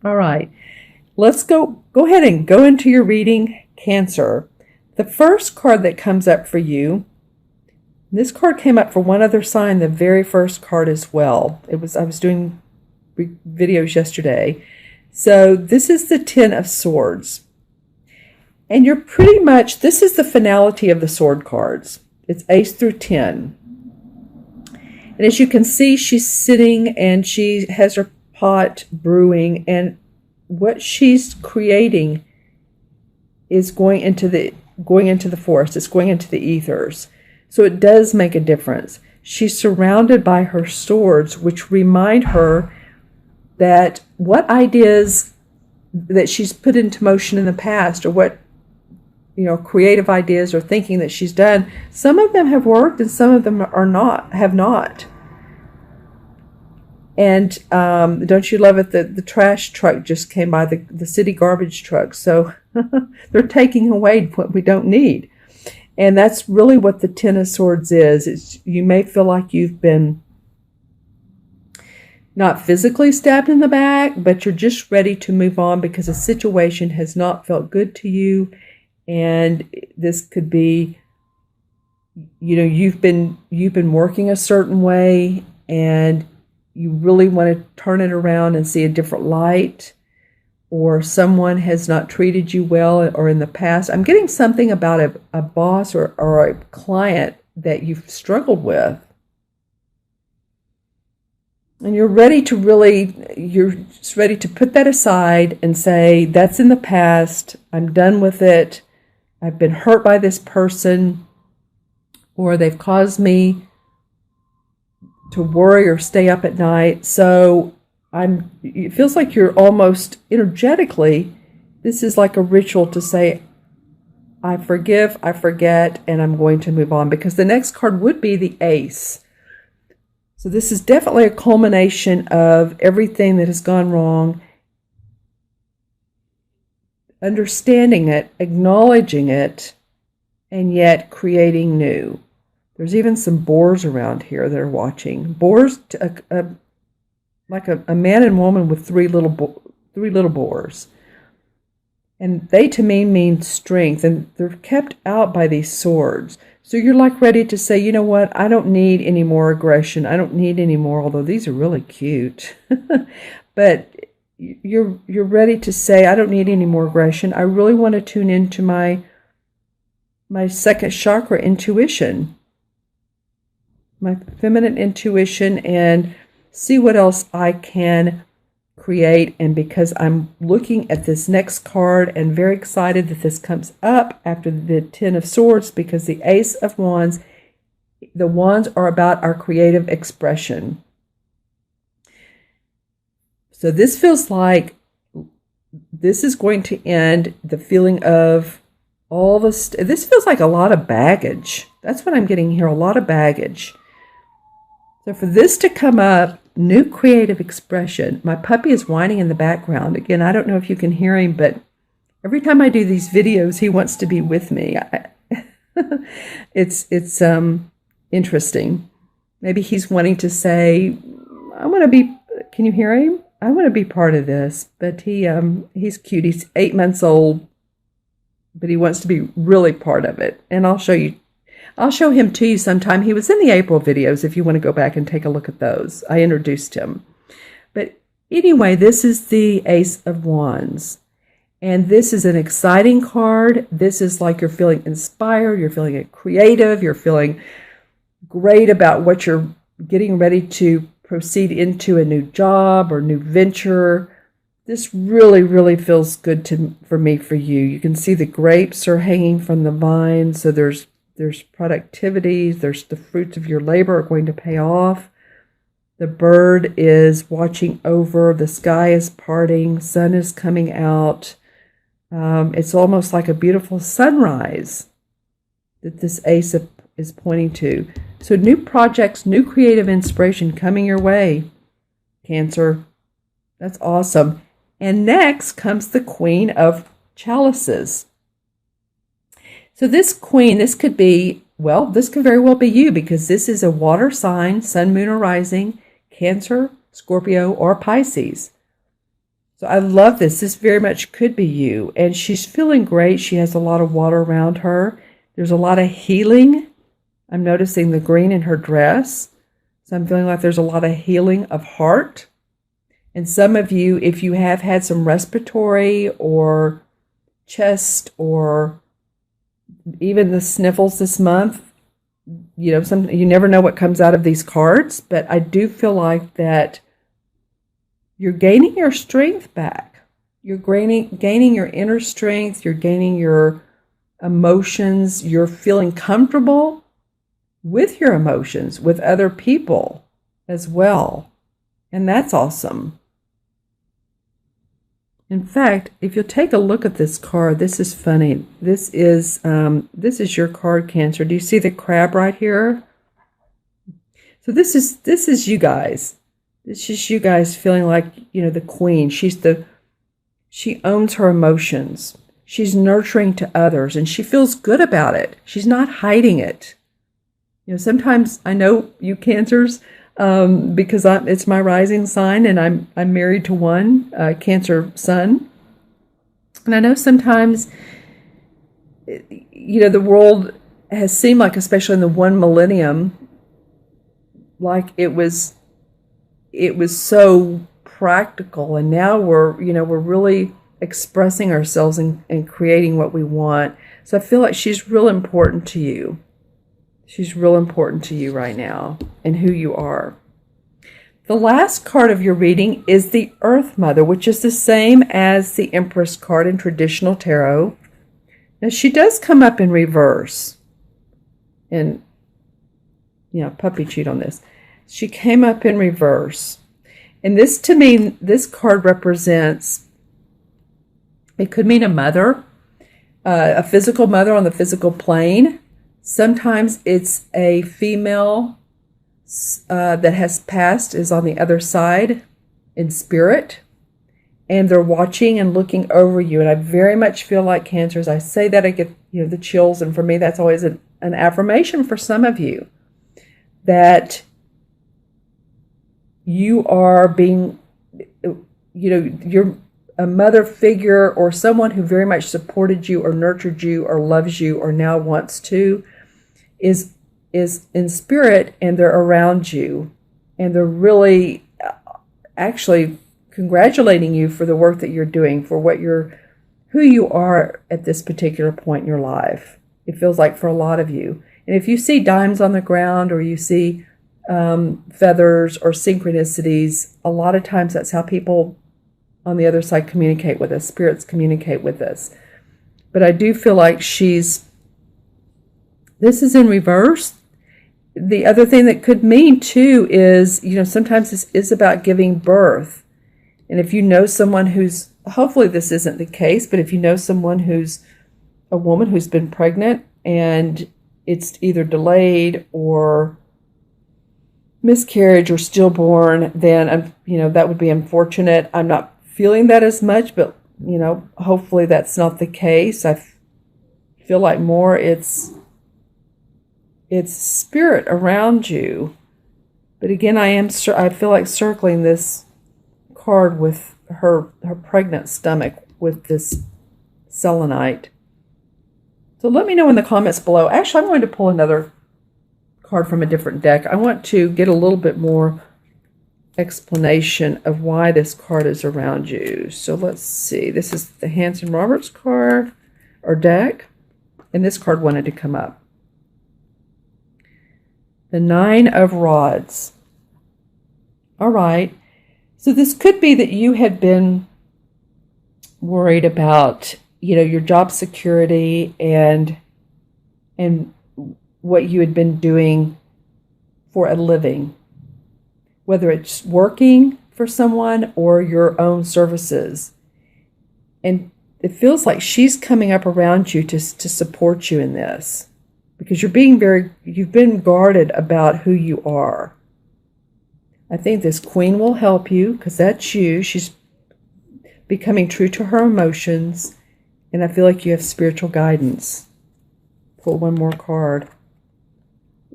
All right. Let's go ahead and go into your reading, Cancer. The first card that comes up for you, this card came up for one other sign, the very first card as well. I was doing videos yesterday. So this is the Ten of Swords. And you're pretty much, this is the finality of the sword cards. It's Ace through 10. And as you can see, she's sitting and she has her pot brewing, and what she's creating is going into the forest. It's going into the ethers. So it does make a difference. She's surrounded by her swords, which remind her that what ideas that she's put into motion in the past, or what, creative ideas or thinking that she's done, some of them have worked and some of them have not. And don't you love it that the trash truck just came by, the city garbage truck. So they're taking away what we don't need. And that's really what the Ten of Swords is. You may feel like you've been not physically stabbed in the back, but you're just ready to move on because a situation has not felt good to you. And this could be, you've been working a certain way and you really want to turn it around and see a different light, or someone has not treated you well, or in the past. I'm getting something about a boss or a client that you've struggled with. And you're ready to put that aside and say, that's in the past. I'm done with it. I've been hurt by this person, or they've caused me to worry or stay up at night. So it feels like you're almost energetically, this is like a ritual to say, I forgive, I forget, and I'm going to move on, because the next card would be the Ace. So this is definitely a culmination of everything that has gone wrong, understanding it, acknowledging it, and yet creating new. There's even some boars around here that are watching. Boars, like a man and woman with three little boars. And they, to me, mean strength. And they're kept out by these swords. So you're like ready to say, you know what? I don't need any more aggression. I don't need any more, although these are really cute. But you're ready to say, I don't need any more aggression. I really want to tune into my second chakra, intuition. My feminine intuition, and see what else I can create. And because I'm looking at this next card and very excited that this comes up after the Ten of Swords, because the Ace of Wands, the wands are about our creative expression. So this feels like this is going to end the feeling of all this. This feels like a lot of baggage. That's what I'm getting here, a lot of baggage. So for this to come up, new creative expression. My puppy is whining in the background. Again, I don't know if you can hear him, but every time I do these videos, he wants to be with me. It's interesting. Maybe he's wanting to say, I want to be, can you hear him? I want to be part of this. But he's cute. He's 8 months old, but he wants to be really part of it. And I'll show him to you sometime. He was in the April videos if you want to go back and take a look at those. I introduced him. But anyway, this is the Ace of Wands. And this is an exciting card. This is like you're feeling inspired, you're feeling creative, you're feeling great about what you're getting ready to proceed into, a new job or new venture. This really, really feels good for me, for you. You can see the grapes are hanging from the vine, so there's productivity, there's the fruits of your labor are going to pay off. The bird is watching over, the sky is parting, sun is coming out. It's almost like a beautiful sunrise that this ace is pointing to. So new projects, new creative inspiration coming your way, Cancer. That's awesome. And next comes the Queen of Chalices. So this queen, this could very well be you, because this is a water sign, sun, moon, or rising, Cancer, Scorpio, or Pisces. So So I love this. This very much could be you. And she's feeling great. She has a lot of water around her. There's a lot of healing. I'm noticing the green in her dress. So I'm feeling like there's a lot of healing of heart. And some of you, if you have had some respiratory or chest or even the sniffles this month, you never know what comes out of these cards, but I do feel like that you're gaining your strength back. You're gaining your inner strength. You're gaining your emotions. You're feeling comfortable with your emotions, with other people as well. And that's awesome. In fact, if you'll take a look at this card, this is funny. This is your card, Cancer. Do you see the crab right here? So this is you guys. It's just you guys feeling like, the queen. She owns her emotions. She's nurturing to others, and she feels good about it. She's not hiding it. Sometimes I know you Cancers, because it's my rising sign, and I'm married to one Cancer sun, and I know sometimes, the world has seemed like, especially in the one millennium, like it was so practical, and now we're really expressing ourselves and creating what we want. So I feel like she's real important to you. She's real important to you right now and who you are. The last card of your reading is the Earth Mother, which is the same as the Empress card in traditional tarot. Now she does come up in reverse. And, puppy chewed on this. She came up in reverse. And this, to me, this card represents, it could mean a mother, a physical mother on the physical plane. Sometimes it's a female that has passed, is on the other side in spirit, and they're watching and looking over you. And I very much feel like, Cancer, as I say that, I get the chills. And for me, that's always an affirmation for some of you, that you are being, you're a mother figure or someone who very much supported you or nurtured you or loves you or now wants to, is in spirit, and they're around you, and they're really actually congratulating you for the work that you're doing, for who you are at this particular point in your life. It feels like for a lot of you. And if you see dimes on the ground, or you see feathers or synchronicities, a lot of times that's how people on the other side communicate with us. Spirits communicate with us. But I do feel like this is in reverse. The other thing that could mean too is, sometimes this is about giving birth. And if you know someone who's, hopefully this isn't the case, but if you know someone who's a woman who's been pregnant and it's either delayed or miscarriage or stillborn, then, that would be unfortunate. I'm not feeling that as much, but, hopefully that's not the case. I feel like more it's spirit around you. But again, I feel like circling this card with her pregnant stomach with this selenite. So let me know in the comments below. Actually, I'm going to pull another card from a different deck. I want to get a little bit more explanation of why this card is around you. So let's see. This is the Hanson Roberts card or deck, and this card wanted to come up. The Nine of Rods. All right. So this could be that you had been worried about, your job security and what you had been doing for a living, whether it's working for someone or your own services. And it feels like she's coming up around you to support you in this, because you've been guarded about who you are. I think this queen will help you, because that's you. She's becoming true to her emotions, and I feel like you have spiritual guidance. Pull one more card.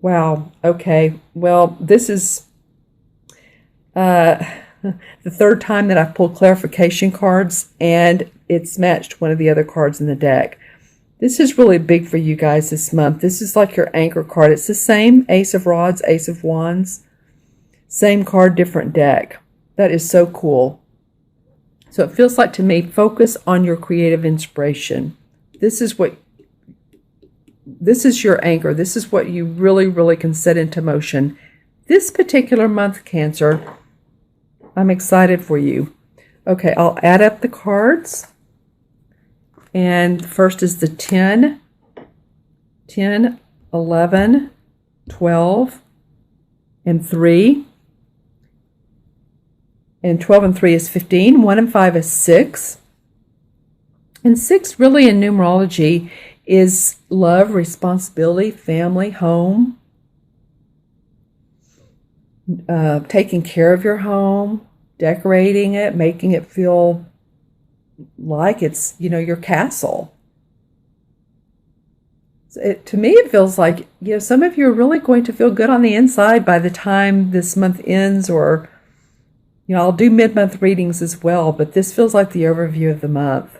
Wow. Okay. Well, this is the third time that I've pulled clarification cards, and it's matched one of the other cards in the deck. This is really big for you guys this month. This is like your anchor card. It's the same Ace of Rods, Ace of Wands. Same card, different deck. That is so cool. So it feels like to me, focus on your creative inspiration. This is your anchor. This is what you really, really can set into motion. This particular month, Cancer, I'm excited for you. Okay, I'll add up the cards. And first is the 10, 11, 12, and 3. And 12 and 3 is 15. 1 and 5 is 6. And 6 really in numerology is love, responsibility, family, home, taking care of your home, decorating it, making it feel like it's, your castle. To me, it feels like, some of you are really going to feel good on the inside by the time this month ends, or, I'll do mid-month readings as well, but this feels like the overview of the month.